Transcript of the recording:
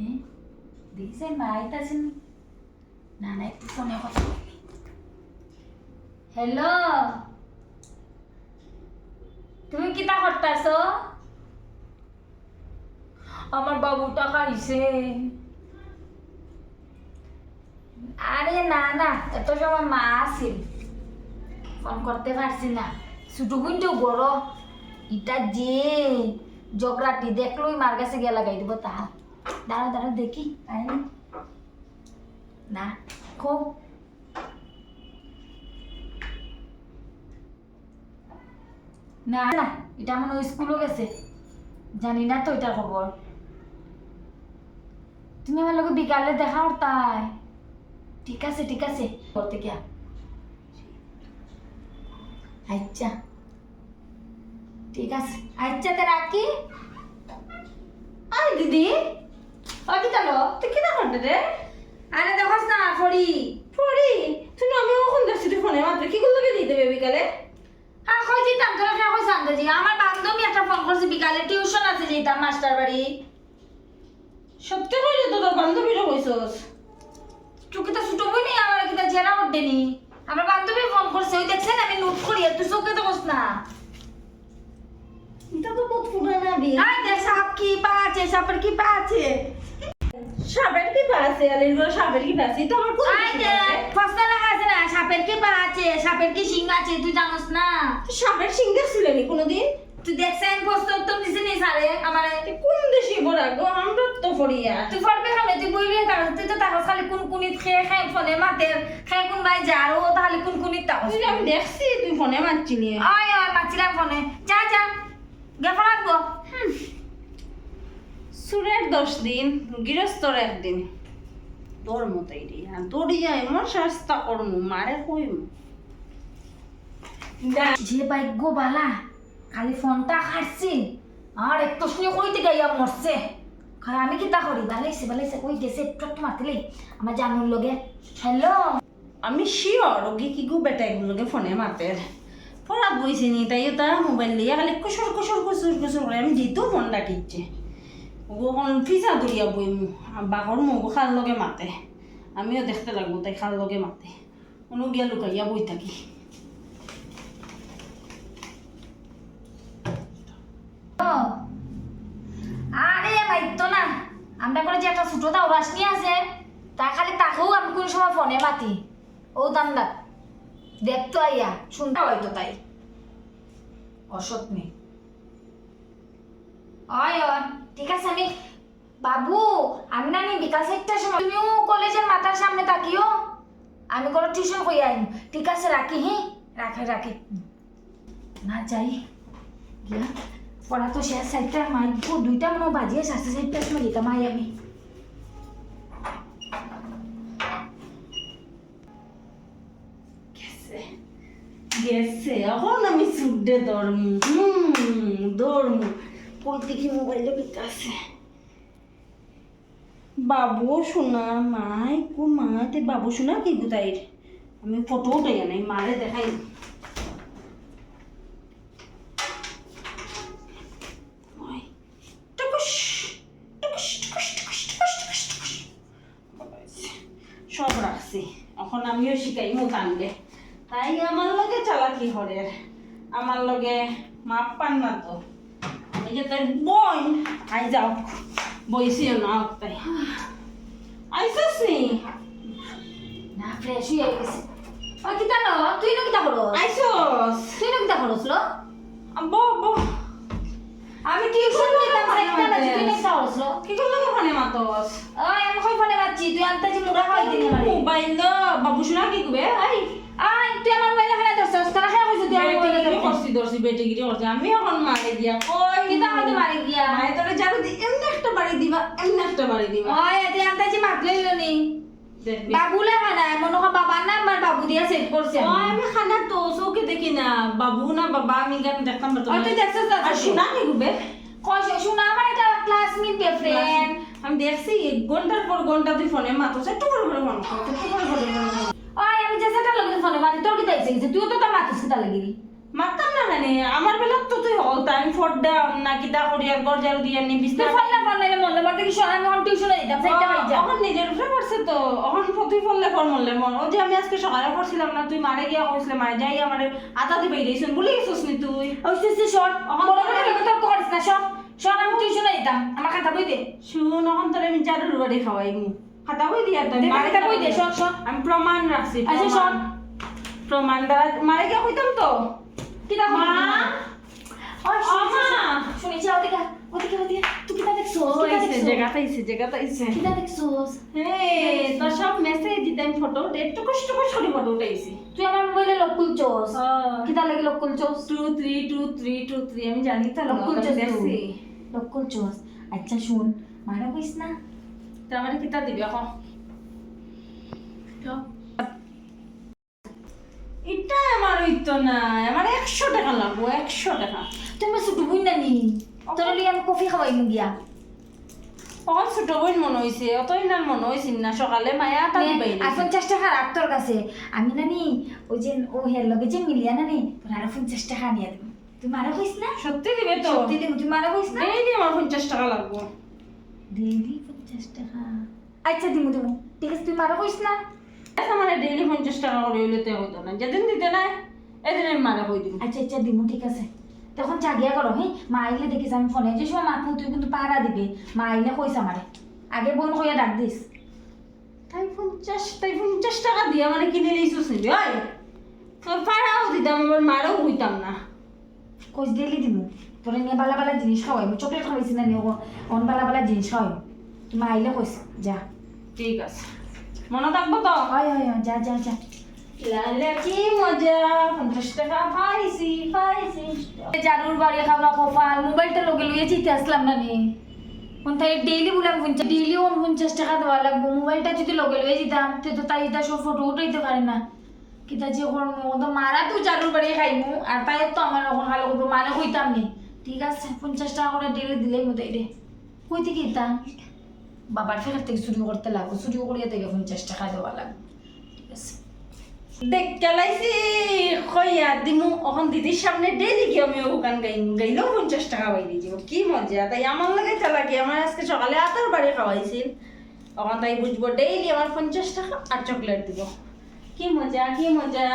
হ্যাঁ দেখিস মা আইতাছেন না না একটু ফোনে কথা হ্যালো তুমি কিতা করতেছ আমার বাবুটা খাইছে আরে না না এত সময় মা আসিল ফোন করতে পারছি না ছোট বোনটাও বড় এটা যে জগরাটি দেখলোই মার কাছে গিয়ে লাগাই দিব তাহা দাঁড়া দাঁড়া দেখি আইনি না খুব না না এটা মনে হয় স্কুলও গেছে জানি না তো এটার খবর তুমি আমার লোক বিকালে দেখা তাই ঠিক আছে করতে গিয়া আচ্ছা ঠিক আছে আচ্ছা তো রাখি আরে দিদি ও কি তালো তুই কি না করতে রে আরে দেখোস না ফড়ি পড়ি তুই না আমি ওখান দেখছি তুই ফোনে মাত্র কি করলো কে দিতে বিকালে হ্যাঁ কই যেতাম তোরা ফেরা কই সান্দাজি আমার বান্ধবী একটা ফোন করছে বিকালে টিউশন আছে যেতাম মাস্টার বাড়ি সত্যি কইলে তো তোর বান্ধবীরা কইছস চোখে তো ছোট বই নেই আমার কিতা জেরা উঠেনি আমার বান্ধবী ফোন করছে ওই দেখছেন আমি নোট করি তুই চোখে তো বস না এটা তো বহুত পুরানা বিয়ে আই দেখ সাপ কি পা আছে সাপের কি পা আছে সাবের কি পাছে আলির গো সাবের কি পাছে তো আমার কোন আই দেখ ফসলা লেখা আছে না সাপের কি পা আছে সাপের কি শিং আছে তুই জানোস না সাবের সিং দেখছিলেন কোনদিন তুই দেখছেন প্রশ্ন উত্তর দিছে নি স্যারে আমার কোন দেশে বড় গো আমরা তো ফড়িয়া তুই ফটবে খাবে তুই বইবি কারণ তুই তো তাহলে খালি কোন কোনিত খেয়ে খাই ফোনে মাতের খাই কোন ভাই যা আর ও তাহলে কোন কোনিত তাহলে তুই আমি দেখছি তুই ফোনে মারছিলি আয় আয় পাচ্ছিলাম ফোনে যা যা গেফা রাখবো সুরের 10 দিন গৃহস্থর একদিন তোর মতোই রে আর দৌড়িয়া এমন শাস্তা করমু মারে কইম যে ভাগ্য বালা খালি ফোনটা খাটছি আর একটু শুনে কইতে গাইয়া মরছে খাই আমি কি তা করি বালাইছে কই গেছে একটু মাতিলি আমার জানুর লগে হ্যালো আমি শিওর ওকে কি গো বেটা এগুলোকে ফোনে মাতের পড়া বইছি নি তাই তা মোবাইল লিয়া খালি কুসুর করে আমি দিতেও ফোন ডাকিচ্ছে ও কোন ফিসা দরিয়া বইমু বাঘর মুখ খাল লগে মাতে আমিও দেখতে লাগবো তাই খাল লগে মাতে কোনো গিয়া লুকাইয়া বই থাকি আরে মাইতো না আমরা করে যে একটা ছোট দাওরাস নিয়ে আছে তা খালি তাকেও আমি কোন সময় ফোনে মাতি ও দান্দা দেখতো আইয়া শুনতে হয়তো তাই অসৎ নেই অয় ঠিক আছে আমি বাবু আমি না নি বিকাল 4টার সময় তুমিও কলেজের মাথার সামনে তাকিও আমি কোনো টিউশন কই আইন ঠিক আছে রাখি রাখি না যাই গিয়া পড়া তো শেষ 4টা মাইকো 2টা মনে বাজিয়ে 4:30টার সময় যেতাম আই আমি গেছে এখন আমি সুডে দরমু দরমু কই দেখি মোবাইলে বিতে আছে বাবু শোনা মাই কো মাতে বাবু শোনা কি গুতাইর আমি ফটো উঠাই নাই মারে দেখাই সব রাখছি এখন আমিও শিখাই মো টানলে তাই আমার লগে চালাকি হরের আমার লগে মাপ পান না তো আমি যে তাই বই আই যাও বইছিও না তাই আইসস নি না ফ্রেশ হয়ে গেছে ও কিতা ন তুই না কিতা করস আইসস তুই না কিতা করস লো বো বো আমি টিউশন দিতাম সাইডটা না তুই না কিতা করস লো কি করলো ওখানে মাতস ওই আমি কই ফোনে বাচ্চি তুই আনতাছি মুড়া খাই দিনি আমারে মোবাইল বাবু শোনা কি কবে আই আই তুই আমার মোবাইল খানা ধরছস তোরা খাই কইছ তুই আমার মোবাইল বেটিগিরি করছি বেটিগিরি করছি আমি এখন মারে দিয়া কই কিতা হইতে মারি গিয়া মায়ে তোরে যাবে এমনি একটা বাড়ি দিবা ওই তুই আনতাছি মাত লইলো নি দেখবি বাবুলে খানা মনে কর বাবার নাম্বার বাবু দিয়া সেভ করছে আমি খানা তো চৌকে দেখি না বাবু না বাবা আমি গান দেখতাম না ওই তুই দেখছস না আর শোনা কি গুবে কইছ শুনা আমার একটা ক্লাসমেট ফ্রেন্ড আমি দেখছি 1 ঘন্টার পর ঘন্টা তুই ফোনে মাতো একটু করে ফোন ওই আমি যে সেটা লগে ফোনে মারি তোর কি তাইছে তুই তো তা মাতিস কিতা লাগি মারতাম না কেন আমার বেলার তো তুই হল টাইম ফোর দাম না কিতা করি আর ঘর ঝাড়ু দিয়ে নি তুই বিছনা ফল্লা ফল্লা মনে মরতে কি শোনা আমি এখন টিউশনে দিতাম সেইটা ভাই যা এখন নিজের উপরে পড়ছে তো এখন তুই ফললে ফল মরলে মন ও যে আমি আজকে সকালে পড়ছিলাম না তুই মারে গিয়া কইছিলে মারে যাই আমার আতা দিবে দিয়েছেন বলে গেছিস নি তুই ওই সে শর্ট বড় বড় কথা করিস না সব সব আমি টিউশনে দিতাম আমার খাতা বই দে শুন এখন তোর আমি জারুর বাড়ি খাওয়াইমু খাতা বই দিয়া তো খাতা বই দে সব সব আমি প্রমাণ রাখছি আচ্ছা সব প্রমাণ দ্বারা মারে গিয়া কইতাম তো কিতা মা ওই মা শুনিস ওদিকে ওদিকে ওদিকে তুই কিতা দেখছস ও কিতা আইছে দেখছস জায়গাটা আইছে কিতা দেখছস হে তো সব মেসেজ দিতাম ফটো একটু কষ্ট করে ফটো উঠাইছি তুই আমার মোবাইলে লোক খুলছস কিতা লাগি লোক খুলছস 232323 আমি জানি তো লোক খুলছস দেখছি লোক খুলছস আচ্ছা শুন মারা কইস না তো আমারে কিতা দিবি এখন এটা আমার হইতো না আমার 100 টাকা লাগবো 100 টাকা তুমি শুধু বুঝ না নি তোর লিয়ে আমি কফি খাওয়াই গিয়া কখন ছোট বোন মনে হয়েছে অতই না মনে হয়েছিল না সকালে মায়া আটা দিবাই আর 50 টাকা রাখ তোর কাছে আমি নানি ওই যে ও হের লগে যে মিলিয়া নানি তোর আরো 50 টাকা নিয়ে দেব তুই মারা কইস না সত্যি দিবে তো সত্যি দেব তুই মারা কইস না ডেইলি আমার 50 টাকা লাগবো ডেইলি 50 টাকা আচ্ছা দিমু দিমু ঠিক আছে তুই মারা কইস না আমার ডেইলি 50 টাকা করে হইলে তো হতো না যেদিন দিতে না এদিন আমি মারা কই দিব আচ্ছা আচ্ছা দিমু ঠিক আছে তখন জাগিয়া করো হ্যাঁ মা আইলে দেখিস আমি ফোনে যে সময় মাথু তুই কিন্তু পাহারা দিবে মা আইলে কইস আমারে আগে বোন কইয়া ডাক দিস তাই 50 টাকা দিয়ে মানে কিনে লইছিস নি ওই তোর পাড়াও দিতাম আমার মারাও হইতাম না কইস ডেইলি দিমু তোরে নিয়ে বালা বালা জিনিস খাওয়াই চকলেট খাওয়াইছি না নিয়ে অন বালা বালা জিনিস খাওয়াই তুই মা আইলে কইস যা ঠিক আছে মনে থাকবো তো হয় হয় হয়, যা যা যা লালে কি মজা 50 টাকা পাইছি জানুর বাড়ি খাওয়া কপাল মোবাইলটা লগে লইয়ে যেতে আসলাম না নি কোন তাই ডেইলি বললাম ডেইলি 50 টাকা দেওয়া লাগবো মোবাইলটা যদি লগে লইয়ে যেতাম তো তাই এটা সব ফটো উঠাইতে পারে না কিতা যে করবো তো মারা তো জানুর বাড়ি খাইমু আর তাই তো আমার এখন ভালো করবো মানে কইতাম নি ঠিক আছে 50 টাকা করে ডেইলি দিলেই মতো রে কইতে কিতা বাবার ফেরত থেকে চুরি করতে লাগবো চুরি করিয়া থেকে 50 টাকা দেওয়া লাগবে ঠিক আছে দেখ গেলাইছি কইয়া দিমু এখন দিদির সামনে ডেইলি কি আমি ওখান গাইলেও 50 টাকা পাই দিব কি মজা তাই আমার লাগে চালাকি আমার আজকে সকালে আতার বাড়ি খাওয়াইছিল তখন তাই বুঝবো ডেইলি আমার 50 টাকা আর চকলেট দিব কি মজা